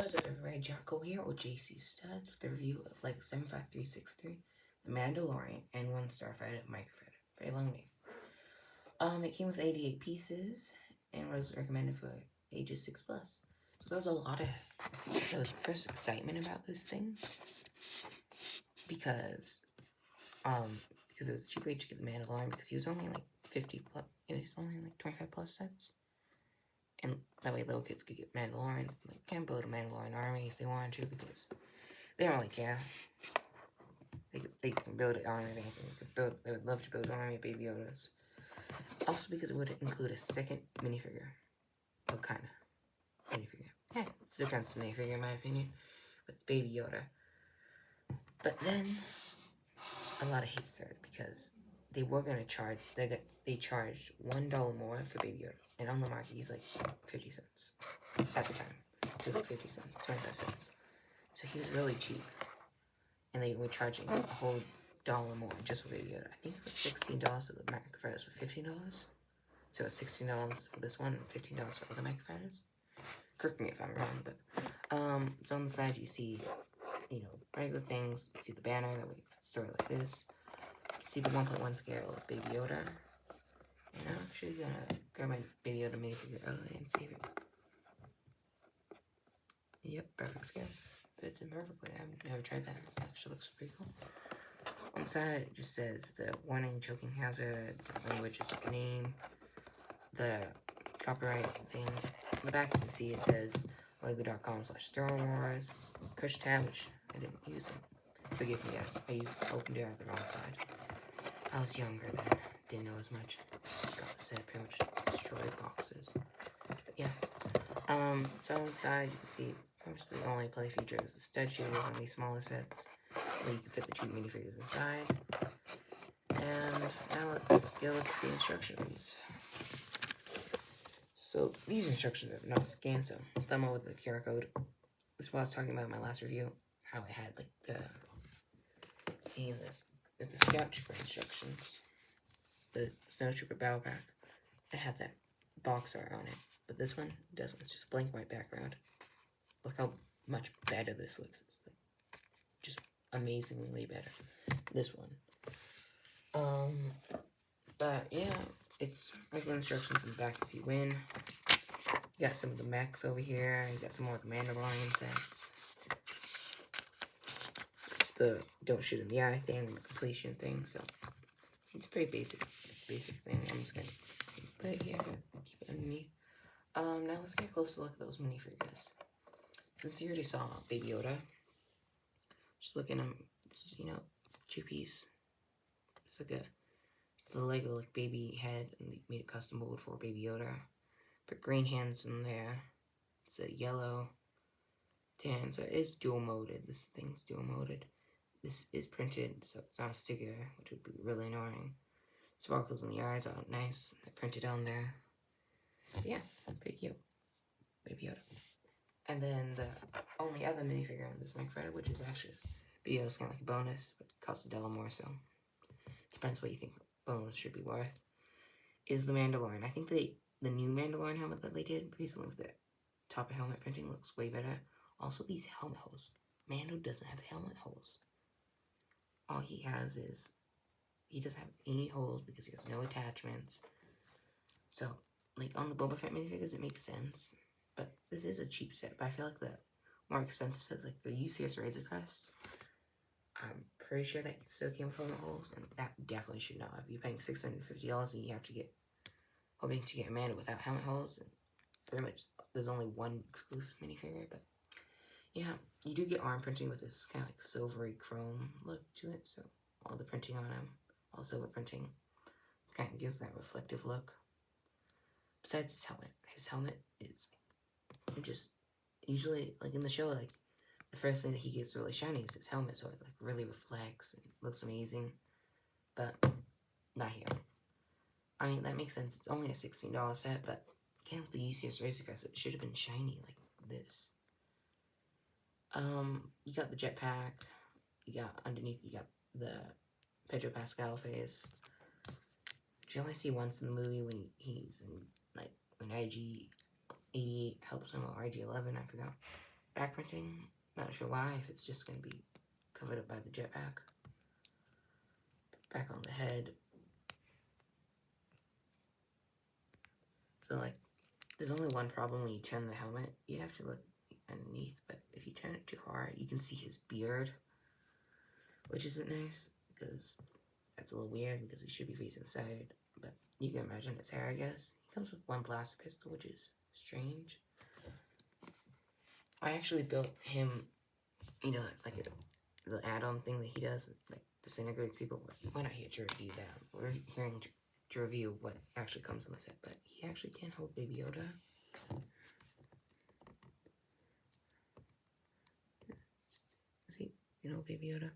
What is up, everybody? Jocko here, or JC Studs, with a review of like 75363, the Mandolorian N-1 Starfighter Microfighter. Very long name. It came with 88 pieces and was recommended for ages 6+. So there was a lot of first excitement about this thing because it was a cheap way to get the Mandalorian, because he was only like 50 plus, he was only like 25 plus sets. And that way little kids could get Mandalorian, like, can build a Mandalorian army if they wanted to, because they don't really care. They can build an army of anything. They would love to build an army of Baby Yodas. Also because it would include a second minifigure. What kind of minifigure? Yeah, it's a kind of minifigure in my opinion, with Baby Yoda. But then a lot of hate started because they were gonna charge. They charged $1 more for Baby Yoda, and on the market he's like 50 cents at the time. He was like 50 cents, 25 cents. So he was really cheap, and they were charging a whole $1 more just for Baby Yoda. I think it was $16 for the Microfighters for $15. So it was $16 for this one and $15 for other Microfighters. Correct me if I'm wrong, but so on the side you see, you know, regular things. You see the banner that we store like this. You can see the 1.1 scale of Baby Yoda. And I'm actually gonna grab my Baby Yoda minifigure early and save it. Yep, perfect scale. Fits in perfectly. I've never tried that. It actually looks pretty cool. On the side, it just says the warning, choking hazard, language is the name, the copyright thing. On the back, you can see it says lego.com/Star Wars. Push tab, which I didn't use it. Forgive me, guys. I opened it out the wrong side. I was younger then. Didn't know as much. Just got the set, pretty much destroyed boxes. But yeah. So on the side, you can see the only play feature is the stud shield on these smaller sets, where you can fit the two minifigures inside. And now let's go with the instructions. So these instructions are not scanned, so thumb over the QR code. This is what I was talking about in my last review, how it had like the Scout Trooper instructions, the Snow Trooper Battle Pack. It had that box art on it, but this one doesn't. It's just blank white background. Look how much better this looks. It's like just amazingly better. This one. But yeah, it's regular instructions in the back. You see when. You got some of the mechs over here. You got some more of the Mandalorian sets. The don't shoot in the eye thing, the completion thing. So it's a pretty basic thing. I'm just gonna put it here, keep it underneath. Now let's get a closer look at those minifigures. Since you already saw Baby Yoda, just looking at him, just, you know, 2-piece. It's like it's the Lego like baby head, and they made a custom mold for Baby Yoda. Put green hands in there. It's a yellow, tan, so it's dual moded. This thing's dual moded. This is printed, so it's not a sticker, which would be really annoying. Sparkles in the eyes are nice. They're printed on there. But yeah, pretty cute. Baby Yoda. And then the only other minifigure in this Microfighter, which is actually Baby Yoda's kind of like a bonus, but it costs $1 more, so depends what you think bonus should be worth, is the Mandalorian. I think the new Mandalorian helmet that they did recently with the top of helmet printing looks way better. Also, these helmet holes. Mando doesn't have helmet holes. All he has is, he doesn't have any holes because he has no attachments. So, like on the Boba Fett minifigures, it makes sense. But this is a cheap set. But I feel like the more expensive sets, like the UCS Razor Crest, I'm pretty sure that still came with helmet holes, and that definitely should not have. You're paying $650 and you have to get, hoping to get a Mando without helmet holes, and pretty much there's only one exclusive minifigure. But yeah, you do get arm printing with this kind of like silvery chrome look to it, so all the printing on him, all silver printing, kind of gives that reflective look. Besides his helmet is just, usually, like in the show, like the first thing that he gets really shiny is his helmet, so it like really reflects and looks amazing. But not here. I mean, that makes sense. It's only a $16 set, but again, with the UCS Razor Crest, it should have been shiny like this. You got the jetpack. You got underneath. You got the Pedro Pascal face, which you only see once in the movie when he's in, like, when IG-88 helps him, or IG-11, I forgot. back printing. Not sure why, if it's just going to be covered up by the jetpack. Back on the head. So, like, there's only one problem when you turn the helmet. You have to look underneath, but if you turn it too hard, you can see his beard, which isn't nice, because that's a little weird, because he should be facing the side, but you can imagine his hair, I guess. He comes with one blaster pistol, which is strange. I actually built him, you know, like the add-on thing that he does, like disintegrates people. We're not here to review that. We're here to review what actually comes on the set, but he actually can hold Baby Yoda. See, you know, Baby Yoda.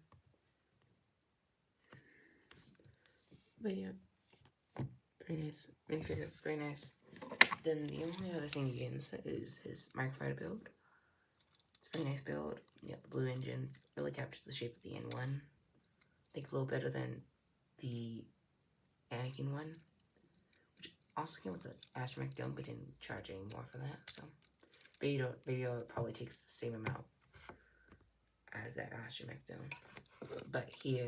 But yeah, very nice. Minifigure, very nice. Then the only other thing you get in the set is his Microfighter build. It's a very nice build. You got the blue engines. Really captures the shape of the N-1. I think a little better than the Anakin one, which also came with the astromech dome, but didn't charge any more for that. So Baby Yoda probably takes the same amount as that astromech dome, but he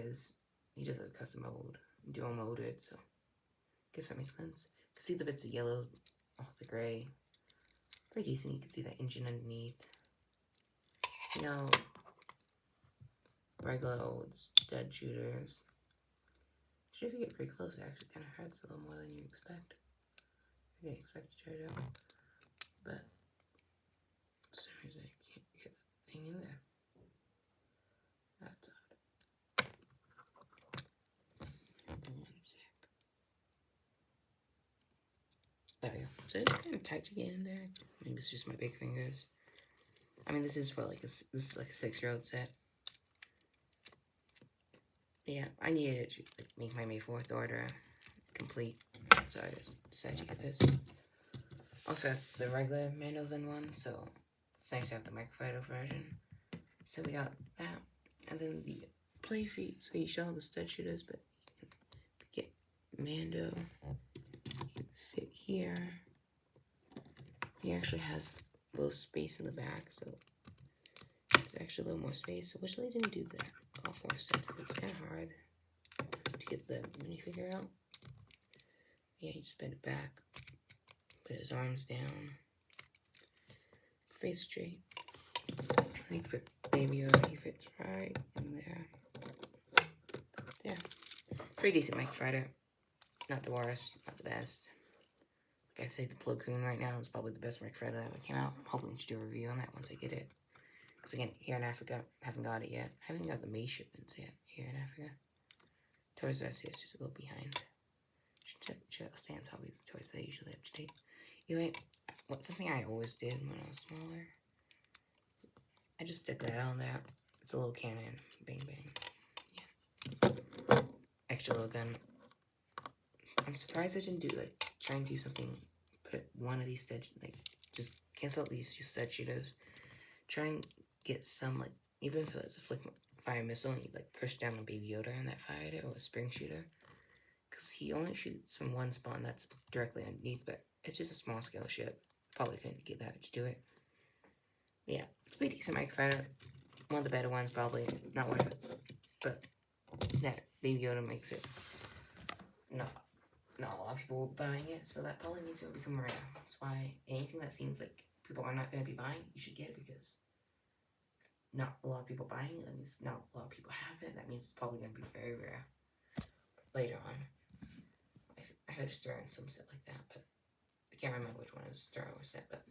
does a custom mode, dual moded. So I guess that makes sense. You can see the bits of yellow off the gray. Very decent. You can see that engine underneath. You know, regular old stud shooters. Actually, if you get pretty close, it actually kind of hurts a little more than you expect. I didn't expect to try it out, but for some reason I can't get that thing in there. That's odd. 1 sec. There we go. So it's kind of tight to get in there. Maybe it's just my big fingers. I mean, this is for like this is like a 6-year-old set. But yeah, I needed to make my May 4th order complete, so I decided to get this. Also have the regular Mando's N-1, so it's nice to have the Microfighter version. So we got that, and then the play feet. So you show all the stud shooters, but you can get Mando. You can sit here. He actually has a little space in the back, so it's actually a little more space. I wish they didn't do that all 4 sets. It's kind of hard to get the minifigure out. Yeah, you just bend it back, put his arms down, face straight. I think put Baby Yoda, he fits right in there. Yeah, pretty decent Microfighter. Not the worst, not the best. Like I say, the Plo Koon right now is probably the best Microfighter that ever came out. I'm hoping to do a review on that once I get it. Because again, here in Africa, I haven't got it yet. I haven't got the May shipments yet here in Africa. Toys R Us is just a little behind. Should stay on top of the toys they usually up to date. Anyway, something I always did when I was smaller, I just stick that on there. It's a little cannon. Bang, bang. Yeah. Extra little gun. I'm surprised I didn't do, like, try and do something, put one of these stud, like, just cancel out these just stud shooters. Try and get some, like, even if it's a flick fire missile, and you, like, push down on Baby Yoda and that fired it, or a spring shooter. Because he only shoots from one spawn that's directly underneath, but it's just a small scale ship. Probably couldn't get that to do it. But yeah, it's a pretty decent Microfighter. One of the better ones, probably. Not worth it. But that Baby Yoda makes it not a lot of people buying it, so that probably means it will become rare. That's why anything that seems like people are not going to be buying, you should get it, because not a lot of people buying it, that means not a lot of people have it, that means it's probably going to be very rare later on. I heard Star in some set like that, but I can't remember which one is Star Wars set, but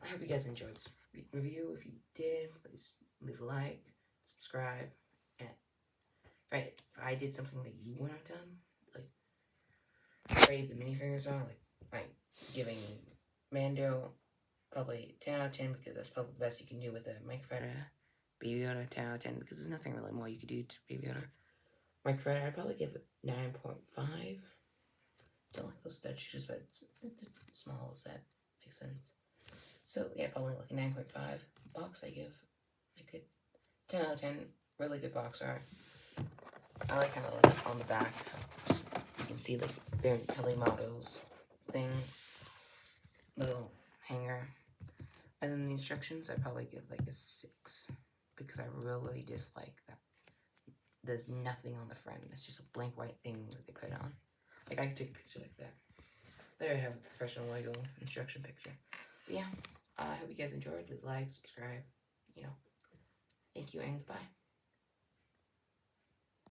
I hope you guys enjoyed this review. If you did, please leave a like, subscribe, and if I did something that you wouldn't have done, like rated the minifigures wrong, like giving Mando probably 10 out of 10, because that's probably the best you can do with a Microfighter. Baby Yoda, 10 out of 10, because there's nothing really more you could do to Baby Yoda. Microfighter, I'd probably give it 9.5. Don't like those stud shooters, but it's a small set. Makes sense. So, yeah, probably like a 9.5. Box, I give a good 10 out of 10. Really good box art. I like how it looks on the back. You can see like their Heli Mottos thing. Little hanger. And then the instructions, I probably give like a 6 because I really dislike that. There's nothing on the front. It's just a blank white thing that they put on. Like I could take a picture like that. There I have a professional Lego instruction picture. But yeah, I hope you guys enjoyed. Leave a like, subscribe. You know, thank you and goodbye.